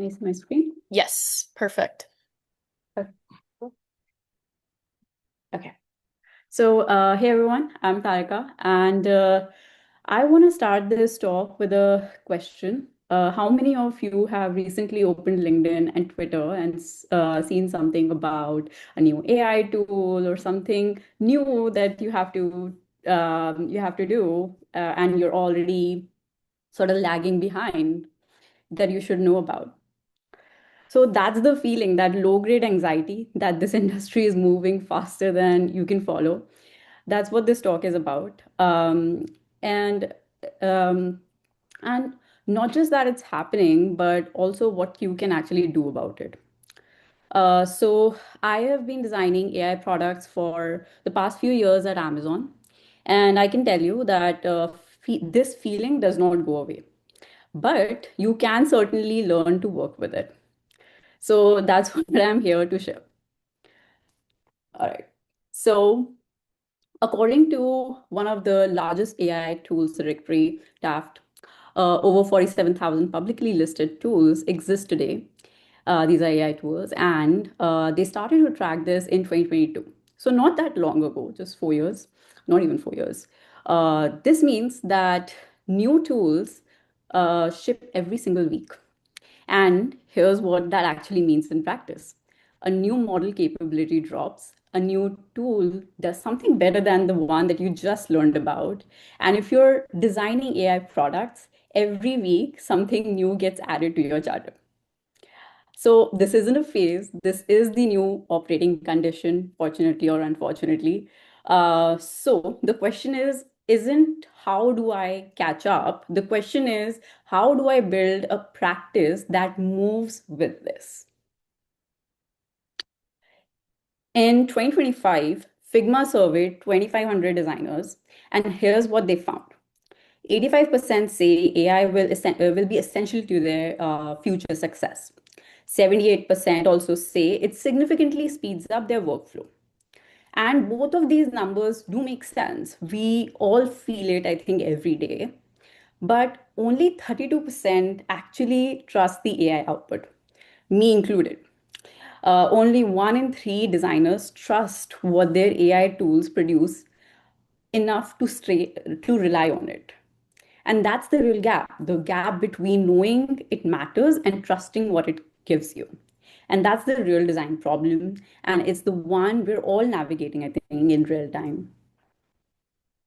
Can you see my screen? Yes, perfect. Okay. So, hey everyone, I'm Tarika, and I want to start this talk with a question. How many of you have recently opened LinkedIn and Twitter and seen something about a new AI tool or something new that you have to do, and you're already sort of lagging behind that you should know about? So that's the feeling, that low grade anxiety that this industry is moving faster than you can follow. That's what this talk is about. And um, and not just that it's happening, but also what you can actually do about it. So I have been designing AI products for the past few years at Amazon, and I can tell you that this feeling does not go away. But you can certainly learn to work with it. So that's what I'm here to share. All right. So, according to one of the largest AI tools directory, Taft, over 47,000 publicly listed tools exist today. These are AI tools, and they started to track this in 2022. So, not that long ago, just 4 years, not even 4 years. This means that new tools ship every single week. And here's what that actually means in practice. A new model capability drops, a new tool does something better than the one that you just learned about. And if you're designing AI products, every week something new gets added to your charter. So this isn't a phase. This is the new operating condition, fortunately or unfortunately. So the question isn't how do I catch up? The question is how do I build a practice that moves with this? In 2025, Figma surveyed 2,500 designers, and here's what they found. 85% say AI will be essential to their future success. 78% also say it significantly speeds up their workflow. And both of these numbers do make sense. We all feel it, I think, every day. But only 32% actually trust the AI output, me included. Only one in three designers trust what their AI tools produce enough to rely on it. And that's the gap between knowing it matters and trusting what it gives you. And that's the real design problem. And it's the one we're all navigating, I think, in real time.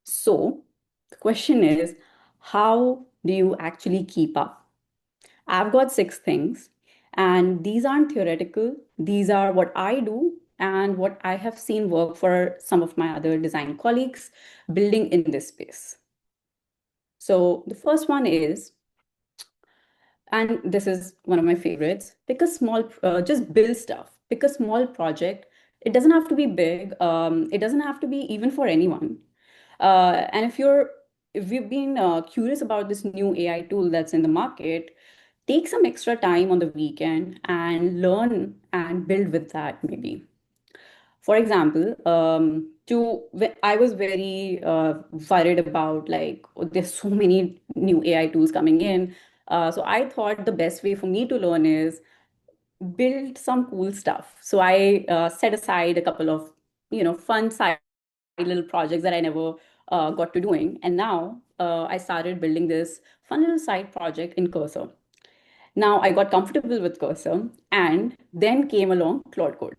So the question is, how do you actually keep up? I've got six things, and these aren't theoretical. These are what I do and what I have seen work for some of my other design colleagues building in this space. So the first one is, and this is one of my favorites, pick a small, just build stuff, pick a small project. It doesn't have to be big. It doesn't have to be even for anyone. And if you've been curious about this new AI tool that's in the market, take some extra time on the weekend and learn and build with that maybe. For example, I was very worried about like, oh, there's so many new AI tools coming in. So I thought the best way for me to learn is build some cool stuff. So I set aside a couple of, fun side little projects that I never got to doing. And now I started building this fun little side project in Cursor. Now I got comfortable with Cursor, and then came along Claude Code.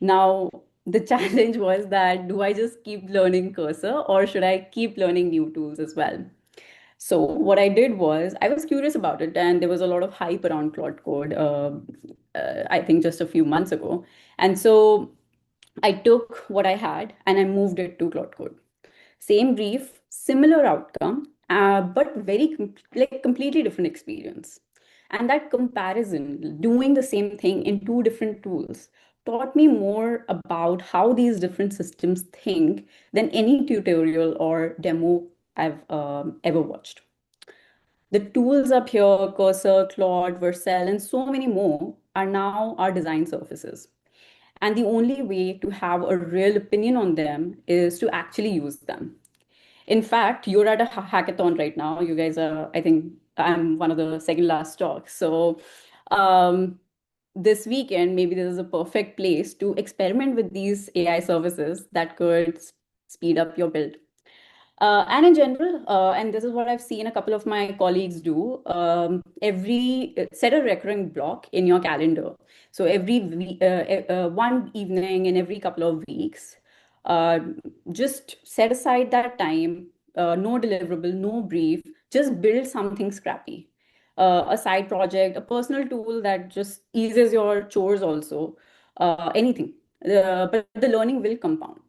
Now, the challenge was that do I just keep learning Cursor or should I keep learning new tools as well? So, what I did was I was curious about it, and there was a lot of hype around Claude Code, I think just a few months ago. And so I took what I had and I moved it to Claude Code. Same brief, similar outcome, but like completely different experience. And that comparison, doing the same thing in two different tools, taught me more about how these different systems think than any tutorial or demo I've ever watched. The tools up here, Cursor, Claude, Vercel, and so many more, are now our design surfaces. And the only way to have a real opinion on them is to actually use them. In fact, you're at a hackathon right now. You guys are, I think I'm one of the second last talks. So Um, this weekend, maybe this is a perfect place to experiment with these AI services that could speed up your build. And in general, and this is what I've seen a couple of my colleagues do, every set a recurring block in your calendar. So every one evening in every couple of weeks, uh, just set aside that time, no deliverable, no brief, just build something scrappy. A side project, a personal tool that just eases your chores also, anything. But the learning will compound.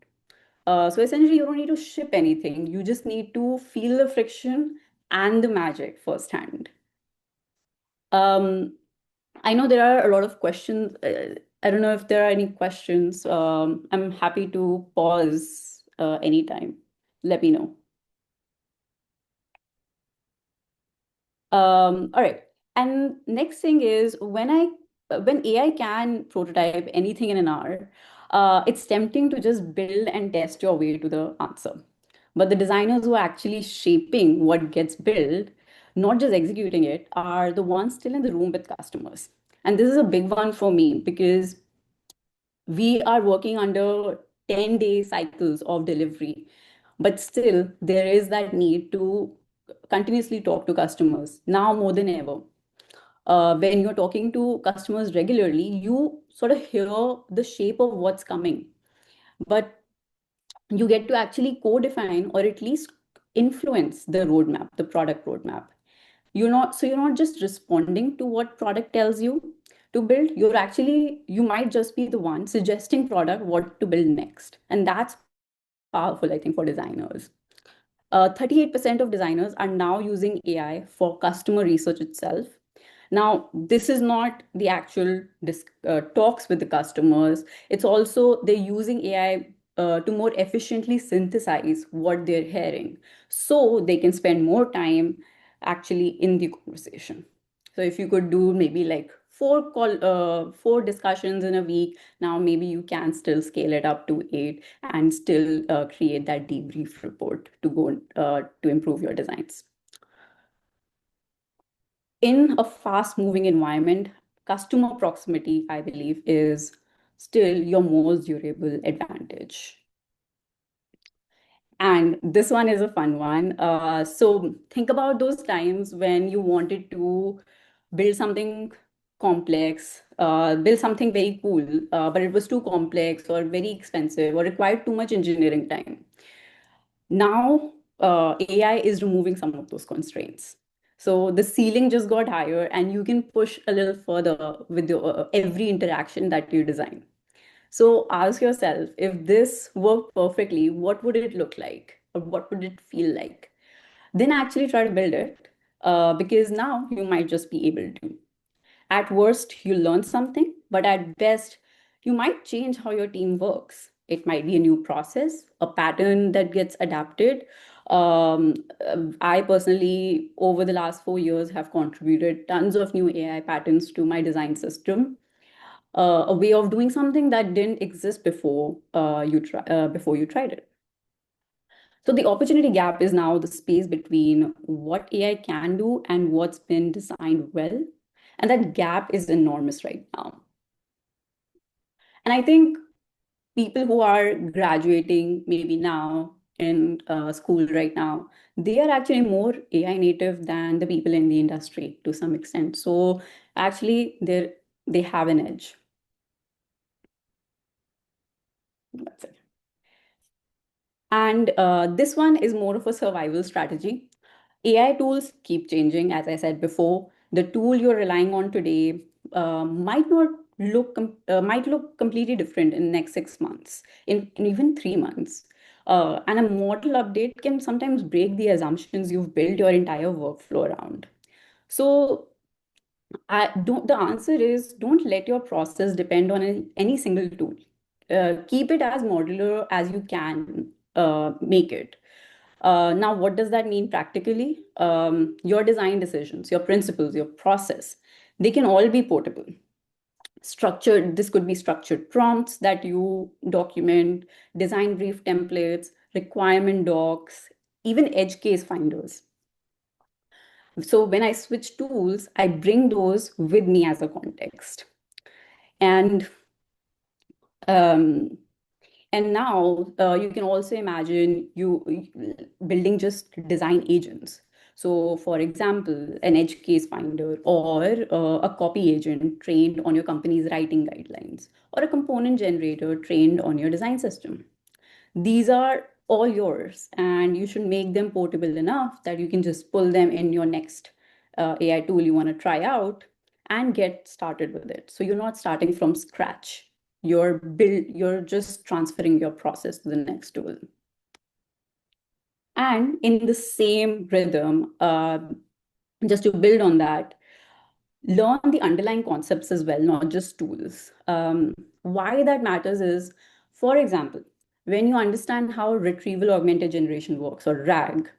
So essentially, you don't need to ship anything. You just need to feel the friction and the magic firsthand. Um, I know there are a lot of questions. I don't know if there are any questions. I'm happy to pause anytime. Let me know. All right. And next thing is when AI can prototype anything in an hour, it's tempting to just build and test your way to the answer. But the designers who are actually shaping what gets built, not just executing it, are the ones still in the room with customers. And this is a big one for me because we are working under 10-day cycles of delivery, but still there is that need to continuously talk to customers now more than ever. When you're talking to customers regularly, you sort of hear the shape of what's coming, but you get to actually co-define or at least influence the roadmap, the product roadmap. You're not just responding to what product tells you to build. You might just be the one suggesting product what to build next, and that's powerful, I think, for designers. 38% of designers are now using AI for customer research itself. Now, this is not the actual talks with the customers. It's also they're using AI to more efficiently synthesize what they're hearing so they can spend more time actually in the conversation. So if you could do maybe like four discussions in a week, now maybe you can still scale it up to eight and still create that debrief report to go to improve your designs. In a fast moving environment, customer proximity, I believe, is still your most durable advantage. And this one is a fun one. So think about those times when you wanted to build something complex, build something very cool, but it was too complex or very expensive or required too much engineering time. Now, AI is removing some of those constraints. So the ceiling just got higher, and you can push a little further with every interaction that you design. So ask yourself, if this worked perfectly, what would it look like? Or what would it feel like? Then actually try to build it, because now you might just be able to. At worst, you learn something, but at best, you might change how your team works. It might be a new process, a pattern that gets adapted. I personally, over the last 4 years, have contributed tons of new AI patterns to my design system. A way of doing something that didn't exist before you tried it. So the opportunity gap is now the space between what AI can do and what's been designed well. And that gap is enormous right now. And I think people who are graduating maybe now in school right now, they are actually more AI native than the people in the industry to some extent. So actually, they have an edge. That's it. And this one is more of a survival strategy. AI tools keep changing, as I said before. The tool you're relying on today might not might look completely different in the next 6 months, in even 3 months. And a model update can sometimes break the assumptions you've built your entire workflow around. So the answer is don't let your process depend on any single tool. Keep it as modular as you can make it. Now, what does that mean practically? Your design decisions, your principles, your process, they can all be portable. This could be structured prompts that you document, design brief templates, requirement docs, even edge case finders. So when I switch tools, I bring those with me as a context. And um, and now you can also imagine building just design agents. So, for example, an edge case finder or a copy agent trained on your company's writing guidelines, or a component generator trained on your design system. These are all yours, and you should make them portable enough that you can just pull them in your next AI tool you want to try out and get started with it. So you're not starting from scratch. You're just transferring your process to the next tool. And in the same rhythm, just to build on that, learn the underlying concepts as well, not just tools. Why that matters is, for example, when you understand how retrieval augmented generation works, or RAG,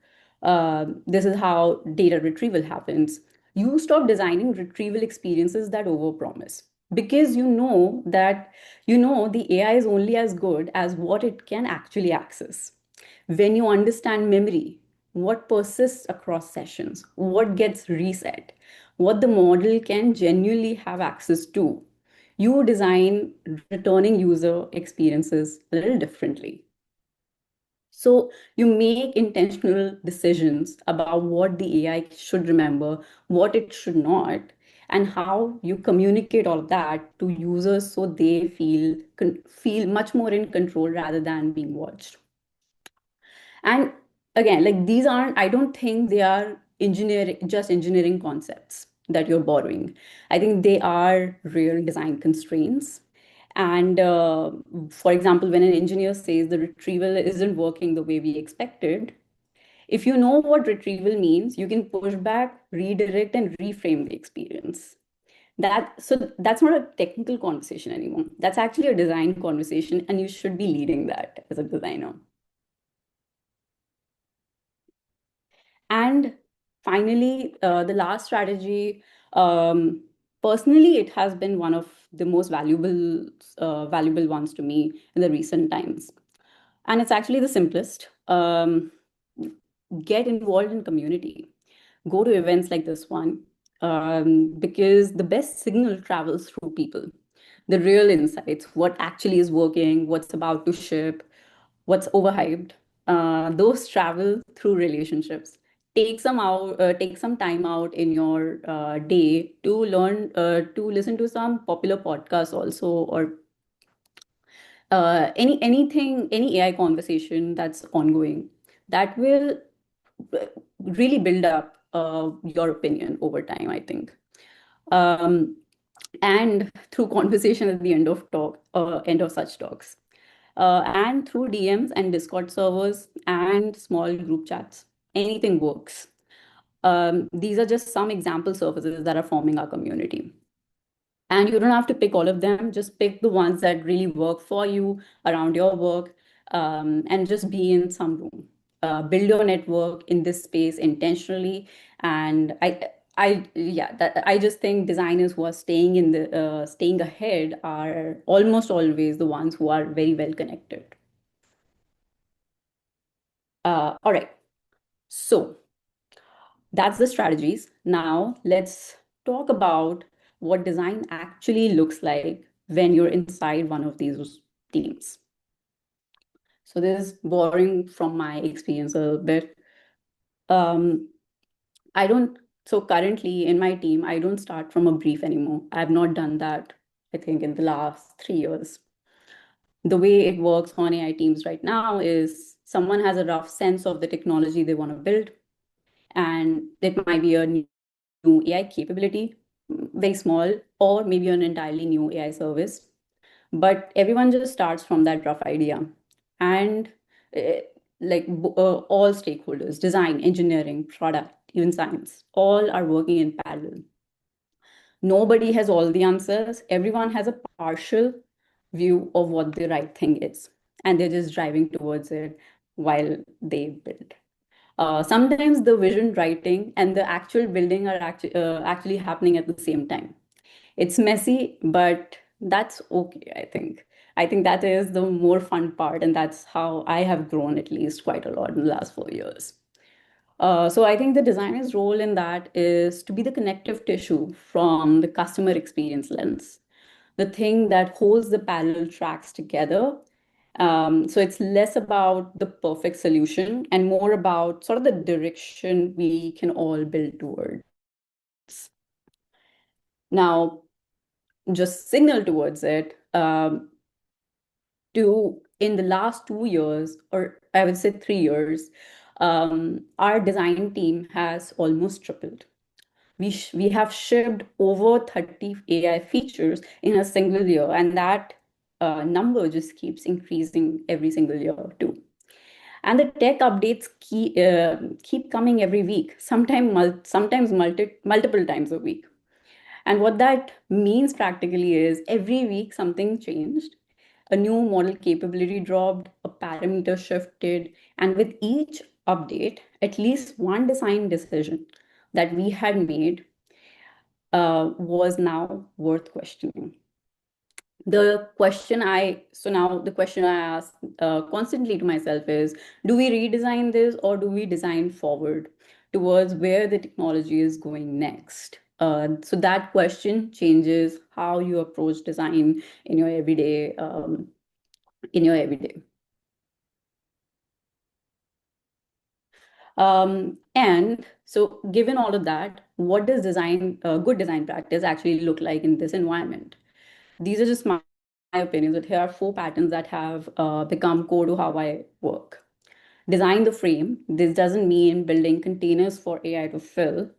this is how data retrieval happens. You stop designing retrieval experiences that overpromise, because you know the AI is only as good as what it can actually access. When you understand memory, what persists across sessions, what gets reset, what the model can genuinely have access to, you design returning user experiences a little differently. So you make intentional decisions about what the AI should remember, what it should not, and how you communicate all of that to users so they feel much more in control rather than being watched. And again, like, these aren't, I don't think they are engineering concepts that you're borrowing. I think they are real design constraints. And for example, when an engineer says the retrieval isn't working the way we expected, if you know what retrieval means, you can push back, redirect, and reframe the experience. That's not a technical conversation anymore. That's actually a design conversation, and you should be leading that as a designer. And finally, the last strategy, um, personally, it has been one of the most valuable ones to me in the recent times. And it's actually the simplest. Get involved in community. Go to events like this one, because the best signal travels through people. The real insights, what actually is working, what's about to ship, what's overhyped, those travel through relationships. Take some time out in your day to learn, to listen to some popular podcasts also, or any AI conversation that's ongoing, that will really build up your opinion over time, I think. Um, and through conversation at the end of such talks, and through DMs and Discord servers and small group chats, anything works. These are just some example services that are forming our community. And you don't have to pick all of them, just pick the ones that really work for you around your work, and just be in some room. Build your network in this space intentionally. And yeah, I just think designers who are staying ahead are almost always the ones who are very well connected. All right. So that's the strategies. Now let's talk about what design actually looks like when you're inside one of these teams. So this is borrowing from my experience a little bit. Um, I don't, so currently in my team, I don't start from a brief anymore. I've not done that, I think, in the last 3 years. The way it works on AI teams right now is someone has a rough sense of the technology they want to build, and it might be a new AI capability, very small, or maybe an entirely new AI service. But everyone just starts from that rough idea. And uh, all stakeholders, design, engineering, product, even science, all are working in parallel. Nobody has all the answers. Everyone has a partial view of what the right thing is, and they're just driving towards it while they build. Sometimes the vision writing and the actual building are actually happening at the same time. It's messy, but that's okay, I think. I think that is the more fun part, and that's how I have grown at least quite a lot in the last 4 years. So I think the designer's role in that is to be the connective tissue from the customer experience lens, the thing that holds the parallel tracks together. So it's less about the perfect solution and more about sort of the direction we can all build towards. Now, just signal towards it. To in the last 2 years, or I would say 3 years, our design team has almost tripled. We have shipped over 30 AI features in a single year, and that number just keeps increasing every single year too. And the tech updates keep coming every week, sometimes multiple times a week. And what that means practically is every week something changed, a new model capability dropped, a parameter shifted, and with each update, at least one design decision that we had made was now worth questioning. The question I ask constantly to myself is, do we redesign this or do we design forward towards where the technology is going next? So that question changes how you approach design in your everyday, in your everyday. And so, given all of that, what does good design practice actually look like in this environment? These are just my opinions, but here are four patterns that have become core to how I work. Design the frame. This doesn't mean building containers for AI to fill.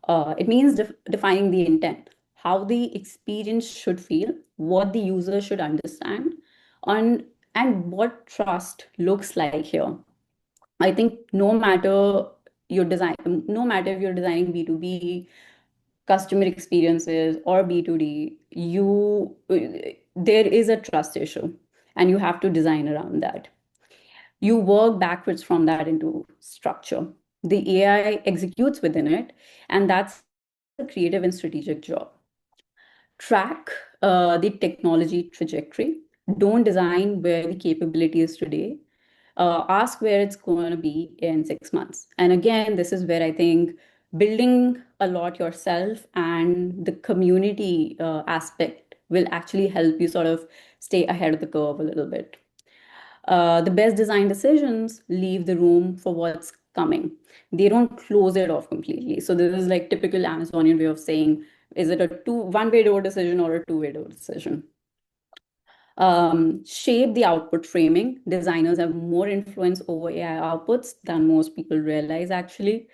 It means defining the intent, how the experience should feel, what the user should understand, on, and what trust looks like here. I think no matter if you're designing B2B, customer experiences, or B2D, there is a trust issue, and you have to design around that. You work backwards from that into structure. The AI executes within it, and that's a creative and strategic job. Track the technology trajectory. Don't design where the capability is today. Ask where it's going to be in 6 months. And again, this is where I think building a lot yourself and the community aspect will actually help you sort of stay ahead of the curve a little bit. The best design decisions leave the room for what's coming. They don't close it off completely. So this is like typical Amazonian way of saying, is it a one-way door decision or a two-way door decision? Shape the output framing. Designers have more influence over AI outputs than most people realize, actually.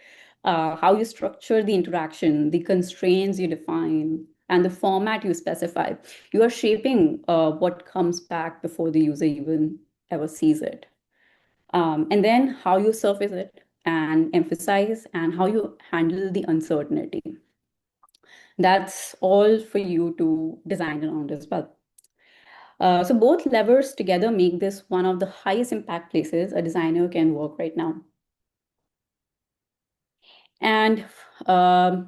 How you structure the interaction, the constraints you define, and the format you specify. You are shaping what comes back before the user even ever sees it. And then how you surface it and emphasize, and how you handle the uncertainty. That's all for you to design around as well. So both levers together make this one of the highest impact places a designer can work right now. And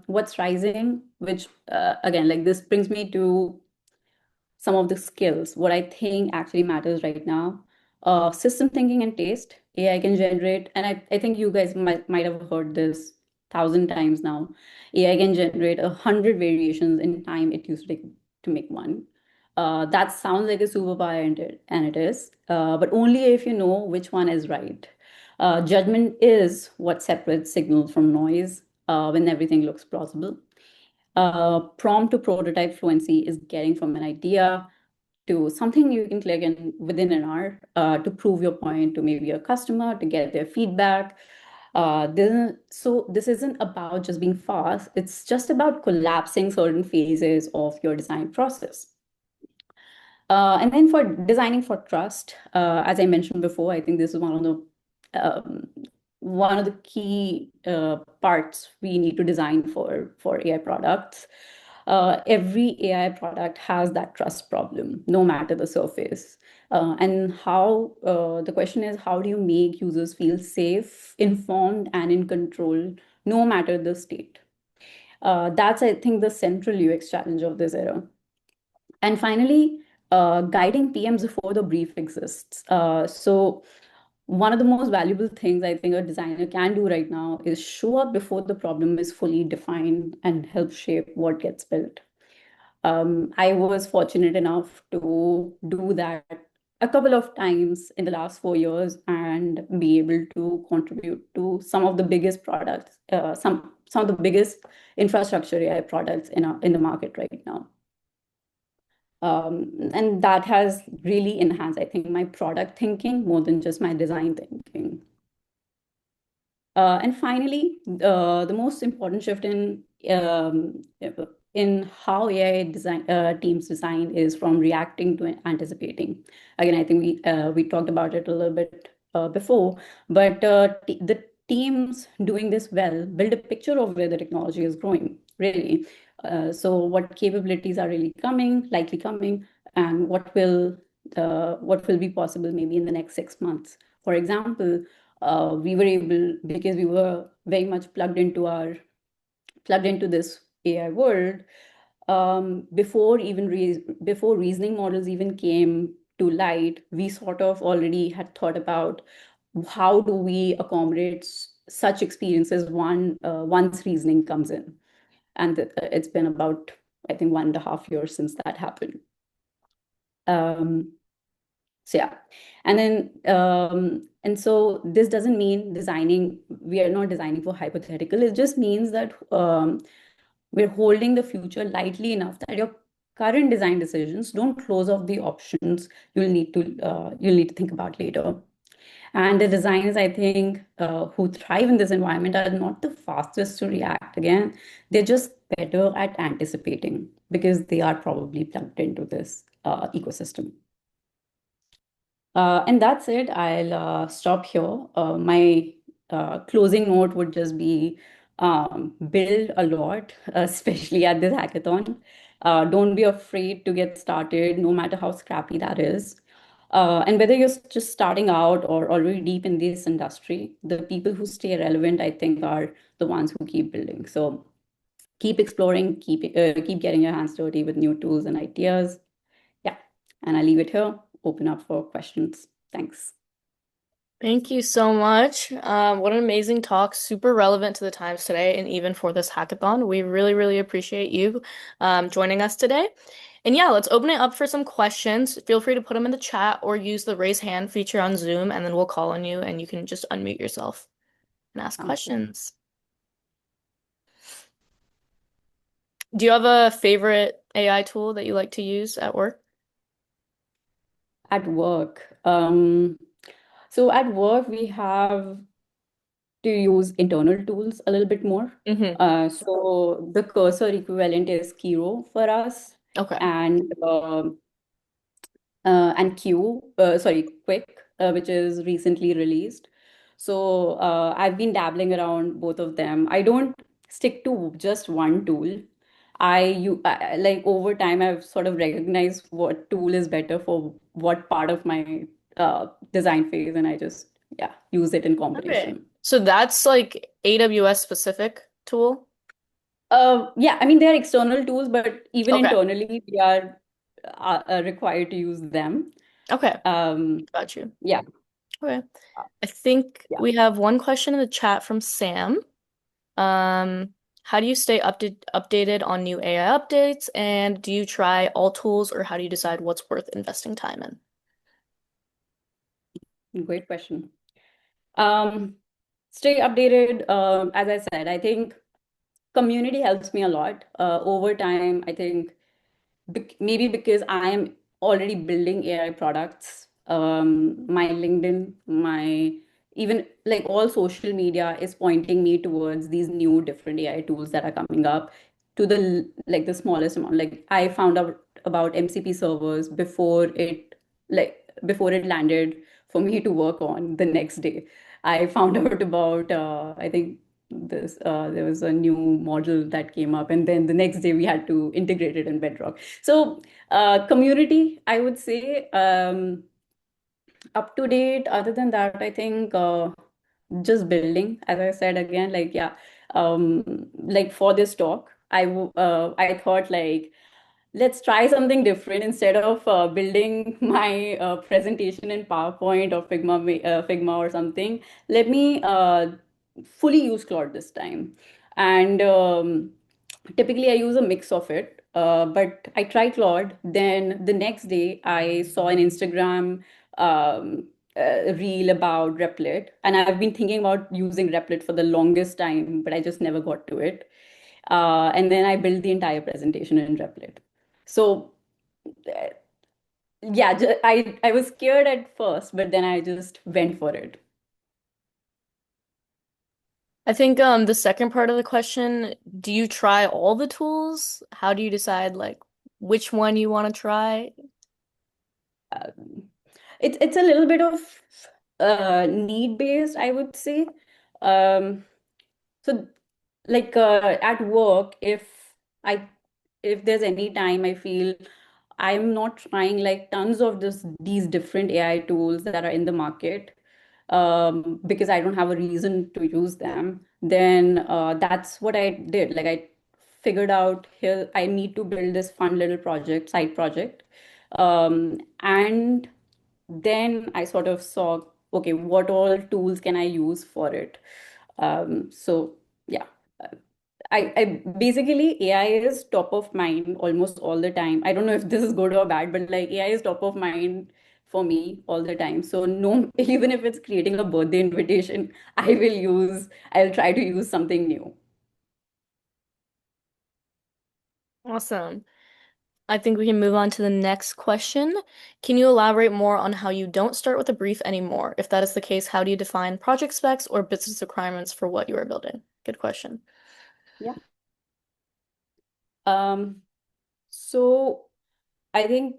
what's rising, which again, like this brings me to some of the skills, what I think actually matters right now. System thinking and taste. AI can generate, and I think you guys might have heard this 1,000 times now. AI can generate 100 variations in time it used to take to make one. That sounds like a superpower, and it is, but only if you know which one is right. Judgment is what separates signal from noise when everything looks plausible. Prompt to prototype fluency is getting from an idea to something you can click in within an hour to prove your point to maybe a customer to get their feedback. This isn't about just being fast. It's just about collapsing certain phases of your design process. And then for designing for trust, as I mentioned before, I think this is um, one of the key parts we need to design for AI products. Every AI product has that trust problem, no matter the surface. The question is, how do you make users feel safe, informed, and in control, no matter the state? That's, I think, the central UX challenge of this era. And finally, guiding PMs before the brief exists. So one of the most valuable things I think a designer can do right now is show up before the problem is fully defined and help shape what gets built. I was fortunate enough to do that a couple of times in the last 4 years and be able to contribute to some of the biggest products, some of the biggest infrastructure AI products in the market right now. And that has really enhanced, I think, my product thinking more than just my design thinking. And finally, the most important shift in how AI design teams design is from reacting to anticipating. Again, I think we talked about it a little bit before, but the teams doing this well build a picture of where the technology is growing, really. So, what capabilities are really coming, likely coming, and what will be possible maybe in the next 6 months. For example, we were able, because we were very much plugged into this AI world, before reasoning models even came to light, we sort of already had thought about how do we accommodate such experiences once reasoning comes in. And it's been about, I think, 1.5 years since that happened. Um, So yeah, and so this doesn't mean we are not designing for hypothetical. It just means that we're holding the future lightly enough that your current design decisions don't close off the options you'll need to think about later. And the designers, I think, who thrive in this environment are not the fastest to react. Again, they're just better at anticipating because they are probably plugged into this ecosystem. And that's it. I'll stop here. My closing note would just be build a lot, especially at this hackathon. Don't be afraid to get started, no matter how scrappy that is. And whether you're just starting out or already deep in this industry, the people who stay relevant, I think, are the ones who keep building. So keep exploring, keep getting your hands dirty with new tools and ideas. Yeah, and I'll leave it here, open up for questions. Thanks. Thank you so much. What an amazing talk, super relevant to the times today and even for this hackathon. We really, really appreciate you joining us today. And yeah, let's open it up for some questions. Feel free to put them in the chat or use the raise hand feature on Zoom, and then we'll call on you and you can just unmute yourself and ask Sounds good. questions. Do you have a favorite AI tool that you like to use at work? At work, so at work we have to use internal tools a little bit more. Mm-hmm. So the cursor equivalent is Kiro for us, Okay. and Quick, which is recently released. So I've been dabbling around both of them. I don't stick to just one tool. Like over time, I've sort of recognized what tool is better for what part of my design phase, and I just use it in Okay. combination. So that's like AWS specific tool? Yeah, I mean they're external tools, but even Okay. internally, we are required to use them. Okay. Um, Got you. yeah, Okay. I think yeah. we have one question in the chat from Sam. How do you stay updated on new AI updates? And do you try all tools or how do you decide what's worth investing time in? Great question. Um, Stay updated. As I said, I think community helps me a lot. Over time, I think maybe because I am already building AI products, my LinkedIn, my even like all social media is pointing me towards these new different AI tools that are coming up to the smallest amount. Like I found out about MCP servers before it landed for me to work on the next day. I found out about I think this there was a new model that came up, and then the next day we had to integrate it in Bedrock. So community, I would say, up to date. Other than that, I think just building, as I said again, like for this talk, I thought like let's try something different. Instead of building my presentation in PowerPoint or Figma or something. Let me fully use Claude this time. And typically, I use a mix of it. But I tried Claude. Then the next day, I saw an Instagram um, reel about Replit, and I've been thinking about using Replit for the longest time, but I just never got to it. And then I built the entire presentation in Replit. So uh, yeah, I was scared at first, but then I just went for it. I think the second part of the question, do you try all the tools? How do you decide like which one you want to try? Um, it's a little bit of need based, I would say. Um, so like at work, I if there's any time I feel I'm not trying like tons of these different AI tools that are in the market, because I don't have a reason to use them, then that's what I did. Like I figured out here I need to build this fun little project, side project. And then I sort of saw, okay, what all tools can I use for it? So yeah, I basically AI is top of mind almost all the time. I don't know if this is good or bad, but like AI is top of mind for me all the time. So no, even if it's creating a birthday invitation, I'll try to use something new. Awesome. I think we can move on to the next question. Can you elaborate more on how you don't start with a brief anymore? If that is the case, how do you define project specs or business requirements for what you are building? Good question. Yeah. Um, so I think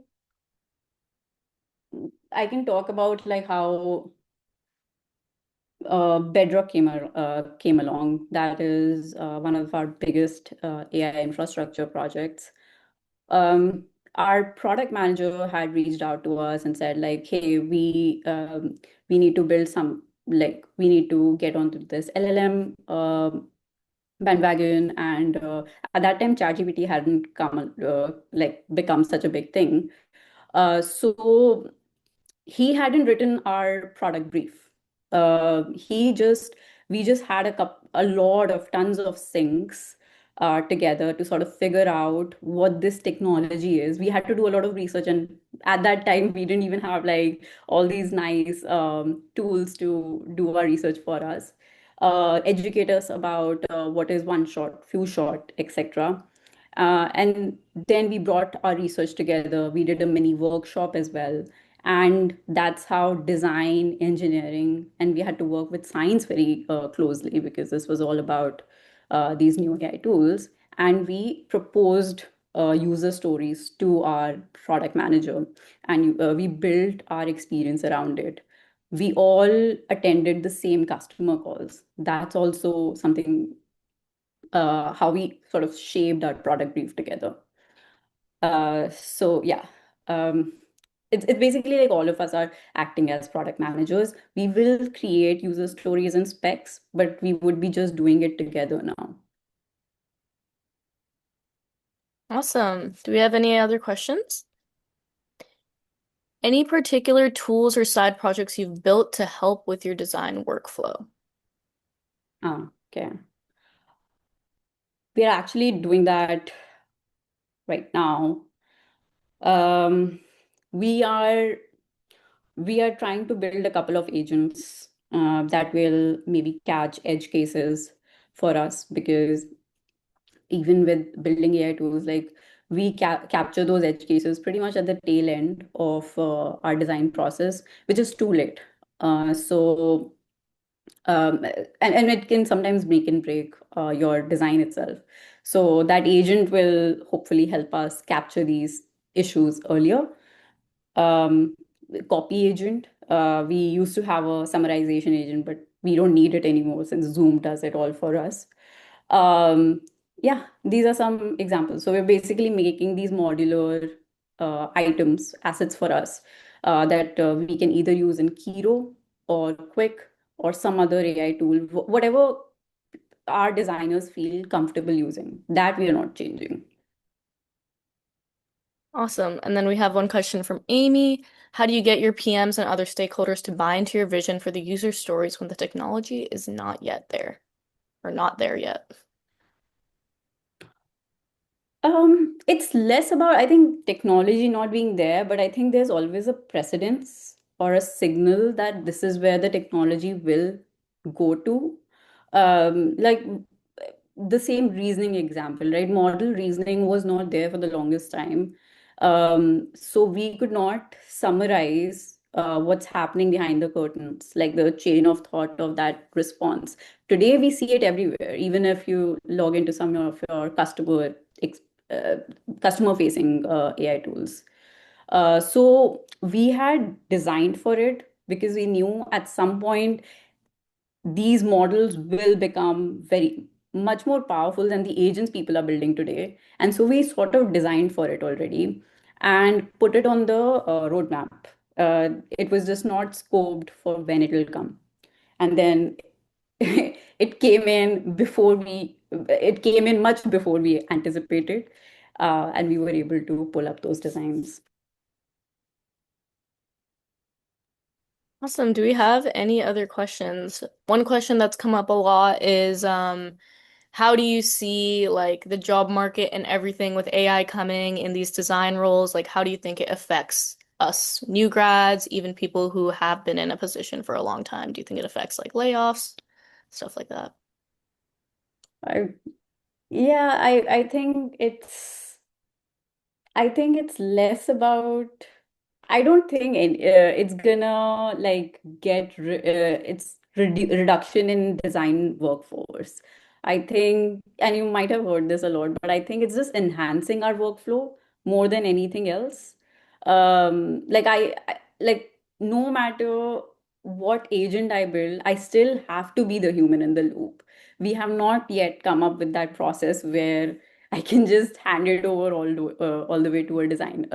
I can talk about like how Bedrock came along. That is one of our biggest AI infrastructure projects. Our product manager had reached out to us and said, like, hey, we need to build some, like, we need to get onto this LLM bandwagon. And at that time, ChatGPT hadn't come like become such a big thing. So he hadn't written our product brief. We just had a lot of tons of syncs together to sort of figure out what this technology is. We had to do a lot of research, and at that time, we didn't even have like all these nice tools to do our research for us, educate us about what is one shot, few shot, etc. And then we brought our research together. We did a mini workshop as well. And that's how design, engineering, and we had to work with science very closely because this was all about these new AI tools. And we proposed user stories to our product manager, and we built our experience around it. We all attended the same customer calls. That's also something, how we sort of shaped our product brief together. So yeah, um, it's basically like all of us are acting as product managers. We will create user stories and specs, but we would be just doing it together now. Awesome. Do we have any other questions? Any particular tools or side projects you've built to help with your design workflow? Okay. We are actually doing that right now. Um, we are we are trying to build a couple of agents that will maybe catch edge cases for us, because even with building AI tools, like we capture those edge cases pretty much at the tail end of our design process, which is too late. So and it can sometimes make and break your design itself. So that agent will hopefully help us capture these issues earlier. um, Copy agent. We used to have a summarization agent, but we don't need it anymore since Zoom does it all for us. Um, yeah, these are some examples. So we're basically making these modular items, assets for us, that we can either use in Kiro or Quick or some other AI tool, whatever our designers feel comfortable using. That we are not changing. Awesome. And then we have one question from Amy. How do you get your PMs and other stakeholders to buy into your vision for the user stories when the technology is not yet there or not there yet? It's less about, I think, technology not being there, but I think there's always a precedence or a signal that this is where the technology will go to. Like the same reasoning example, right? Model reasoning was not there for the longest time. So we could not summarize what's happening behind the curtains, like the chain of thought of that response. Today, we see it everywhere, even if you log into some of your uh, customer facing AI tools. So we had designed for it because we knew at some point these models will become very much more powerful than the agents people are building today. And so we sort of designed for it already and put it on the roadmap. It was just not scoped for when it will come. And then it came in much before we anticipated, and we were able to pull up those designs. Awesome. Do we have any other questions? One question that's come up a lot is how do you see like the job market and everything with AI coming in these design roles? Like how do you think it affects us new grads, even people who have been in a position for a long time? Do you think it affects like layoffs, stuff like that? I, yeah, I think it's less about. I don't think it's gonna like it's reduction in design workforce. I think, and you might have heard this a lot, but I think it's just enhancing our workflow more than anything else. Like no matter what agent I build, I still have to be the human in the loop. We have not yet come up with that process where I can just hand it over all the way to a design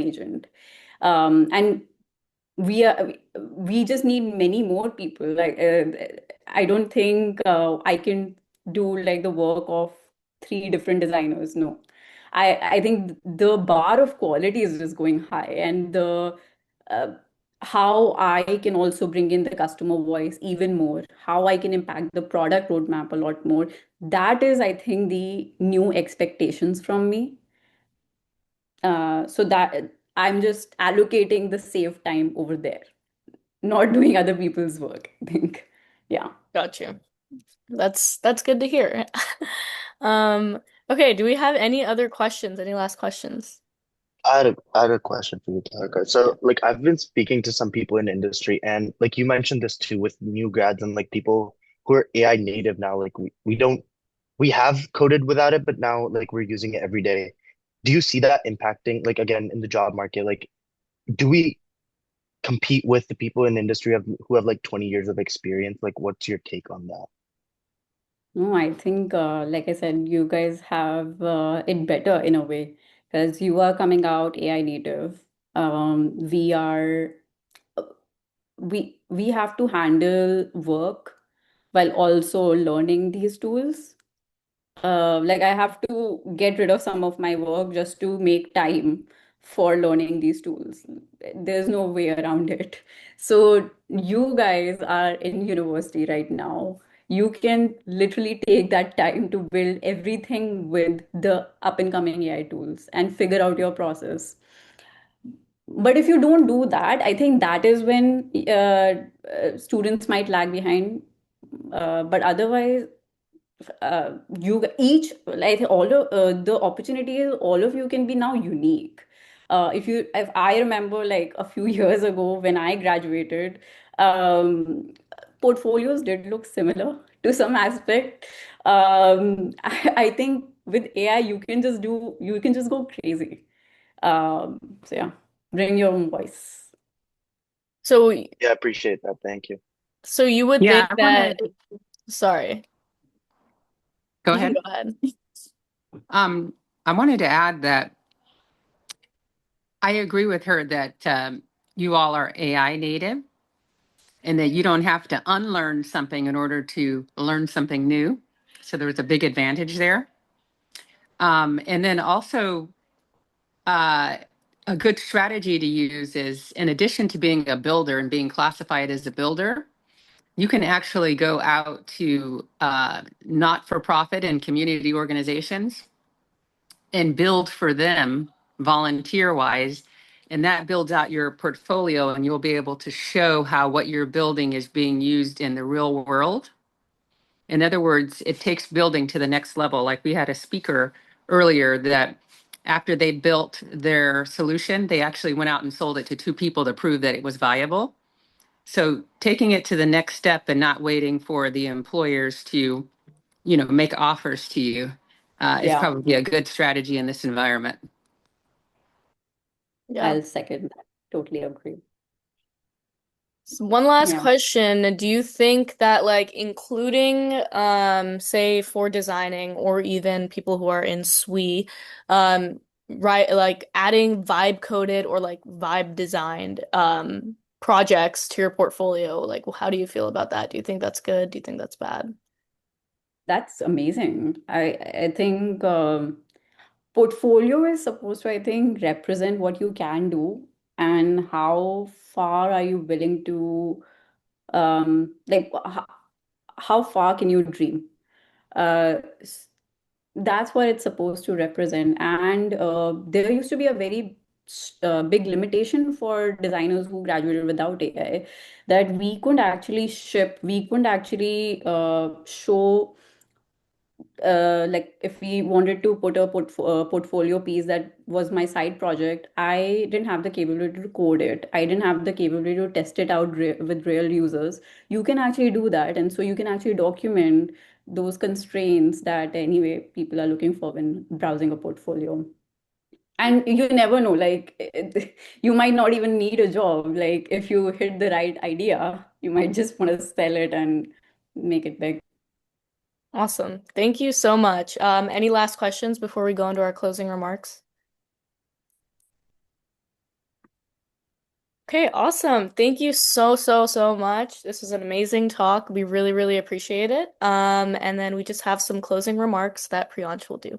agent, and we just need many more people. Like I don't think I can do like the work of three different designers. No, I think the bar of quality is just going high, and the uh, how I can also bring in the customer voice even more, how I can impact the product roadmap a lot more. That is, I think, the new expectations from me. So that I'm just allocating the save time over there, not doing other people's work, I think. Yeah. Got you. That's good to hear. Um, okay, do we have any other questions? Any last questions? I had a question for you, Tarika. So, like, I've been speaking to some people in industry, and like you mentioned this too with new grads and like people who are AI native now. Like, we don't we have coded without it, but now like we're using it every day. Do you see that impacting, like, again, in the job market? Like, do we compete with the people in industry who have like 20 years of experience? Like, what's your take on that? No, I think, like I said, you guys have it better in a way because you are coming out AI native. We are we have to handle work while also learning these tools. Like I have to get rid of some of my work just to make time for learning these tools. There's no way around it. So you guys are in university right now. You can literally take that time to build everything with the up and coming AI tools and figure out your process. But if you don't do that, I think that is when students might lag behind. But otherwise, you each like all of the opportunity is all of you can be now unique. If I remember like a few years ago when I graduated, portfolios did look similar to some aspect. I think with AI you can just go crazy. So yeah, bring your own voice. So Yeah, I appreciate that. Thank you. so you would Yeah, think I that, wanted sorry, go you can ahead. go ahead. Um, I wanted to add that I agree with her that you all are AI native and that you don't have to unlearn something in order to learn something new. So there's a big advantage there. And then also, uh, a good strategy to use is, in addition to being a builder and being classified as a builder, you can actually go out to not-for-profit and community organizations and build for them volunteer-wise, and that builds out your portfolio, and you'll be able to show how what you're building is being used in the real world. In other words, it takes building to the next level. Like we had a speaker earlier that after they built their solution, they actually went out and sold it to two people to prove that it was viable. So taking it to the next step and not waiting for the employers to, make offers to you is Yeah, probably a good strategy in this environment. Yeah. I'll second that. Totally agree. So one last Yeah. question. Do you think that like including say for designing or even people who are in SWE, right, like adding vibe coded or like vibe designed projects to your portfolio, like how do you feel about that? Do you think that's good? Do you think that's bad? That's amazing. I think portfolio is supposed to, I think, represent what you can do and how far are you willing to like how far can you dream? S- that's what it's supposed to represent. And there used to be a very big limitation for designers who graduated without AI, that we couldn't actually ship, we couldn't actually show like if we wanted to put a portfolio piece that was my side project, I didn't have the capability to code it. I didn't have the capability to test it out with real users. You can actually do that. And so you can actually document those constraints that anyway people are looking for when browsing a portfolio. And you never know, like you might not even need a job. Like if you hit the right idea, you might just want to sell it and make it big. Awesome. Thank you so much. Any last questions before we go into our closing remarks? Okay, awesome. Thank you so, so, so much. This was an amazing talk. We really, really appreciate it. And then we just have some closing remarks that Priyansh will do.